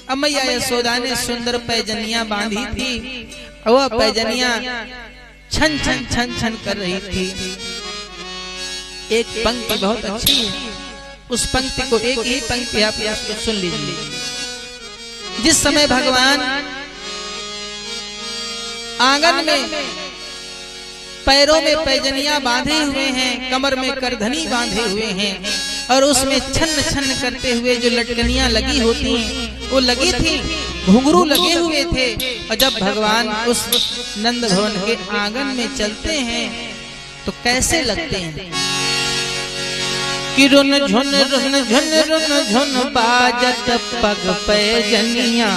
अब मैया यशोदा ने सुंदर पैजनिया बांधी थी, वह पैजनिया छन छन छन छन कर रही थी। एक पंक्ति बहुत अच्छी है, उस पंक्ति को एक ही पंक्ति आप सुन लीजिए। जिस समय भगवान आंगन में पैरों में पैजनिया बांधे हुए हैं, कमर में करधनी बांधे हुए हैं और उसमें छन्न छन्न करते हुए जो लटकनियां लगी होती हैं वो लगी थी, घुंघरू लगे हुए थे। और जब भगवान उस नंद भवन के आंगन में चलते हैं तो कैसे लगते हैं कि रुन झुन रुन झुन रुन झुन बाजत पग पैजनिया,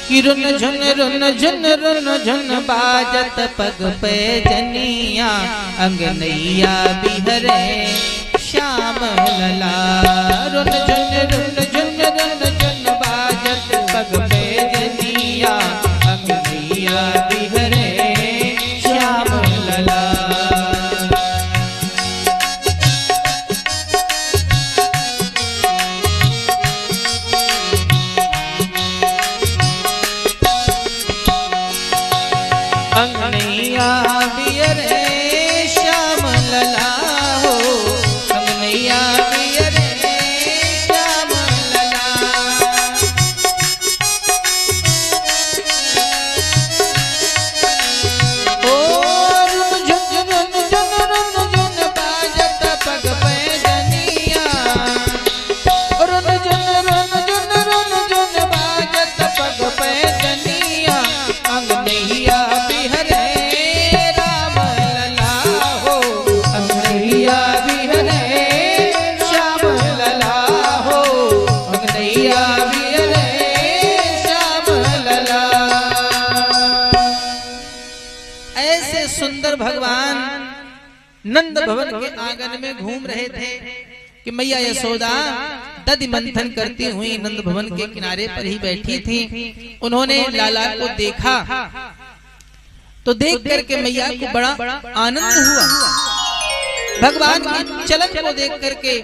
कि रुन झुन रुन झुन रुन झुन बाजत पग पैजनिया, अंगनैया बिहरे श्याम लला। रुन झुन रुन झुन रुन झुन बाजत पग पैजनिया, अंगनैया बिहरे श्याम लला। अंगनैया बिहरे श्याम लला हो, अंगनैया बिहरे श्याम लला। ओ रुन झुन रुन झुन रुन झुन बाजत पग पैजनिया, रुन झुन रुन झुन रुन झुन बाजत पग पैजनिया, अंगनैया सुंदर भगवान नंद भवन के आंगन में घूम रहे थे कि मैया यशोदा दधि मंथन करती हुई नंद भवन के किनारे पर ही बैठी थी। उन्होंने लाला को देखा तो देख करके मैया को बड़ा आनंद हुआ। भगवान के चलन को देख करके,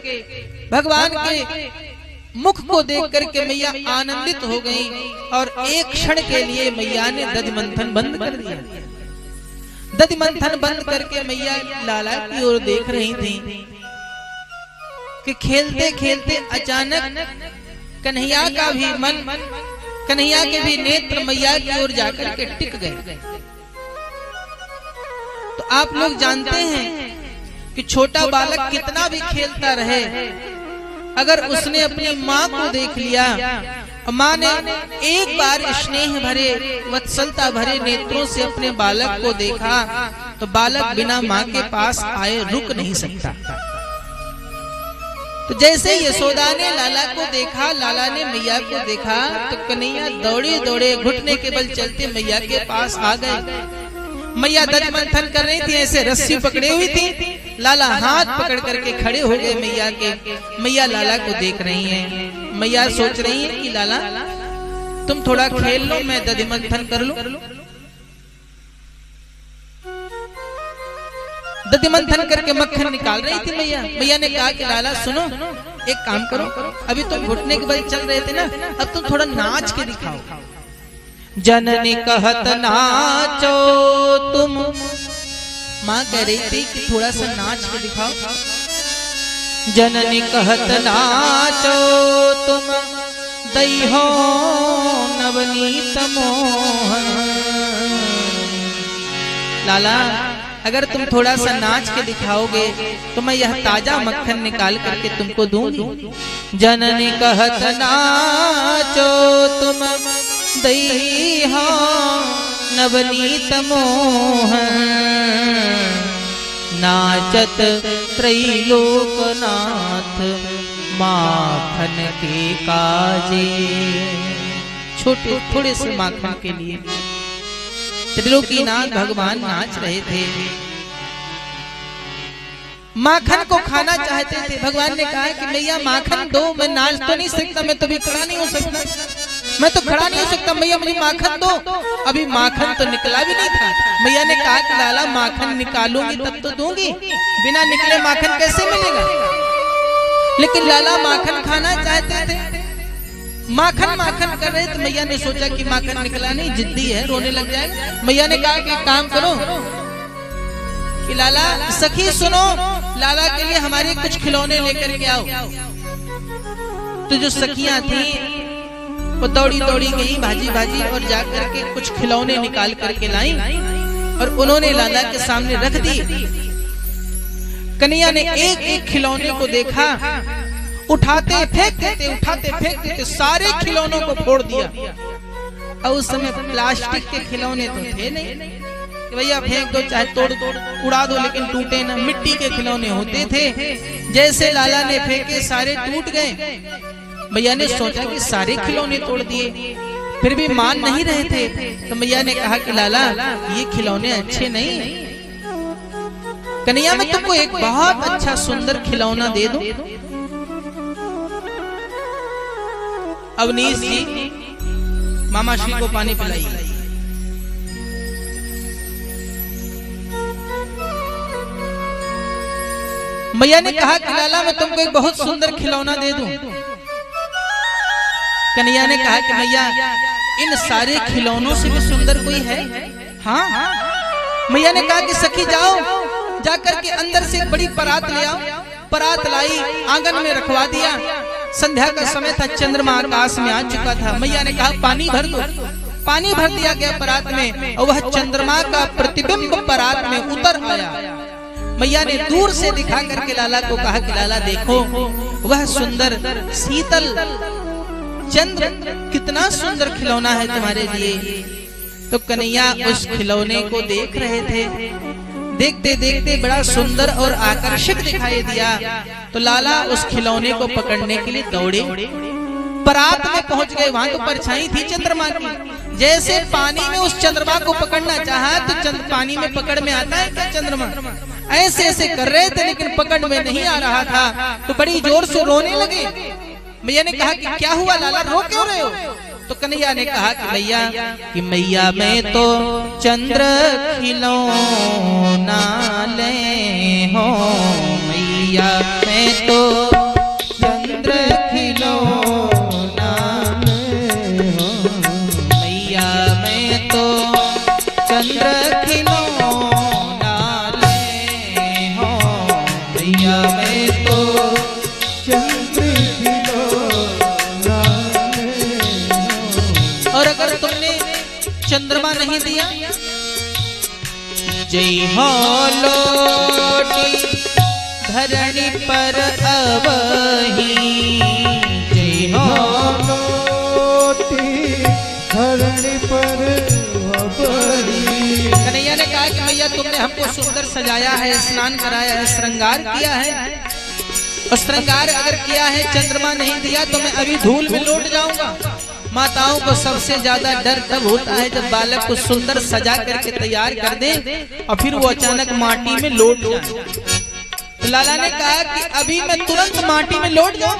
भगवान के मुख को देख करके मैया आनंदित हो गई और एक क्षण के लिए मैया ने दधि मंथन बंद कर दिया। दधि मंथन बंद करके मैया लाला की ओर देख रही थी कि खेलते खेलते अचानक कन्हैया का भी मन, कन्हैया के भी नेत्र मैया की ओर जाकर के टिक गए। तो आप लोग जानते हैं कि छोटा बालक कितना भी खेलता रहे, अगर उसने अपनी माँ को देख लिया, माँ ने एक बार स्नेह भरे वत्सलता भरे नेत्रों से अपने बालक को देखा तो बालक बिना माँ के पास आए रुक नहीं सकता। तो जैसे यशोदा ने लाला को देखा, लाला ने मैया को देखा, तो कन्हैया दौड़े दौड़े घुटने के बल चलते मैया के पास आ गए। मैया दधि मंथन कर रही थी, ऐसे रस्सी पकड़े हुई थी, लाला हाथ पकड़ करके खड़े हो गए मैया के। मैया लाला को देख रही हैं, मैया सोच रही है कि लाला तुम थोड़ा खेल लो, मैं दधि मंथन कर लूं। दधि मंथन करके मक्खन निकाल रही थी मैया। मैया ने कहा कि लाला सुनो, एक काम करो, अभी तुम घुटने के बल चल रहे थे ना, अब तुम थोड़ा नाच के दिखाओ। जननी कहत नाचो तुम, माँ कह रही थी कि थोड़ा सा नाच के दिखाओ। जननी कहत नाचो तुम, दई हो नवनीत मोहन। लाला अगर तुम थोड़ा सा नाच के दिखाओगे तो मैं यह ताजा मक्खन निकाल करके तुमको दूंगी। जननी कहत नाचो तुम, दई हो नवनीत मोहन। नाचत त्रैलोकनाथ माखन के काजे। छोटे थोड़े से माखन के लिए त्रिलोकीनाथ भगवान नाच रहे थे, माखन को खाना चाहते थे। भगवान ने कहा कि मैया माखन दो, मैं नाच तो नहीं सकता, मैं तो भी खड़ा नहीं हो सकता, मैं तो खड़ा नहीं हो सकता, मैया मुझे माखन दो। अभी माखन तो निकला भी नहीं था। मैया ने कहा कि लाला माखन निकालूंगी तब तो दूंगी, बिना निकले माखन कैसे मिलेगा। लेकिन लाला माखन खाना चाहते थे। माखन माखन कर रहे थे। मैया ने सोचा कि माखन निकला नहीं, जिद्दी है, रोने लग जाएगा। मैया ने कहा कि काम करो कि लाला सखी सुनो, लाला के लिए हमारे कुछ खिलौने लेकर के आओ। तो जो सखियां थी वो दौड़ी दौड़ी गई भाजी भाजी और जाकर के कुछ खिलौने निकाल करके लाई और उन्होंने लाला के सामने रख दी। कन्हैया ने एक एक खिलौने को देखा, उठाते फेंकते थे, उठाते फेंकते थे, सारे खिलौनों को फोड़ दिया। और उस समय प्लास्टिक के खिलौने तो थे नहीं कि भैया फेंक दो चाहे तोड़ उड़ा दो लेकिन टूटे ना, मिट्टी के खिलौने होते थे। जैसे लाला ने फेंके सारे टूट गए। भैया ने सोचा कि सारे खिलौने तोड़ दिए, फिर भी मान नहीं रहे थे। तो मैया ने कहा कि लाला ये खिलौने अच्छे नहीं है, कन्हैया मैं तुमको एक बहुत अच्छा सुंदर खिलौना दे दूं। अवनीश जी मामा श्री को पानी पिलाइए। मैया ने कहा कि लाला मैं तुमको एक बहुत सुंदर खिलौना दे दूं। कन्हैया ने कहा कि मैया इन सारे खिलौनों से भी सुंदर कोई है? हाँ। मैया ने कहा कि सखी जाओ, जाकर के अंदर से एक बड़ी परात ले आओ। परात लाई, आंगन में रखवा दिया। संध्या का समय था, चंद्रमा आकाश में आ चुका था। मैया ने कहा पानी भर दो। पानी भर दिया गया परात में और वह चंद्रमा का प्रतिबिंब परात में उतर आया। मैया ने दूर से दिखा करके लाला को कहा कि लाला देखो वह सुंदर शीतल चंद्र कितना सुंदर खिलौना है तुम्हारे लिए। तो कन्हैया उस खिलौने को देख रहे थे। देखते देखते बड़ा सुंदर और आकर्षक दिखाई दिया। तो लाला उस खिलौने को पकड़ने के लिए दौड़े, परात में पहुंच गए। वहां तो परछाई थी चंद्रमा की। जैसे पानी में उस चंद्रमा को पकड़ना चाहा तो पानी में पकड़ में आता है क्या चंद्रमा? ऐसे ऐसे कर रहे थे लेकिन पकड़ में नहीं आ रहा था। तो बड़ी जोर से रोने लगे। मैया ने कहा कि क्या हुआ लाला, रो क्यों रहे हो? तो कन्हैया ने कहा कि मैया मैं तो चंद्र खिलौना ले हो, मैया मैं तो चंद्र खिलौना ले हो, मैया मैं तो चंद्र खिलौना ले हो, मैया मैं तो चंद्र खिलौना ले हो। और अगर तुमने चंद्रमा नहीं दिया, जय हो लोटी धरणी पर अबही, जय हो लोटी धरणी पर अबही। कन्हैया ने कहा कि भैया तुमने हमको सुंदर सजाया है, स्नान कराया है, श्रृंगार किया है, और श्रृंगार अगर किया है चंद्रमा नहीं दिया तो मैं अभी धूल में लौट जाऊंगा। माताओं को सबसे ज्यादा डर तब होता है जब बालक को सुंदर सजा करके तैयार कर दे और फिर वो अचानक माटी में लौट जाए। तो लाला ने कहा कि अभी मैं तुरंत माटी में लौट जाऊं।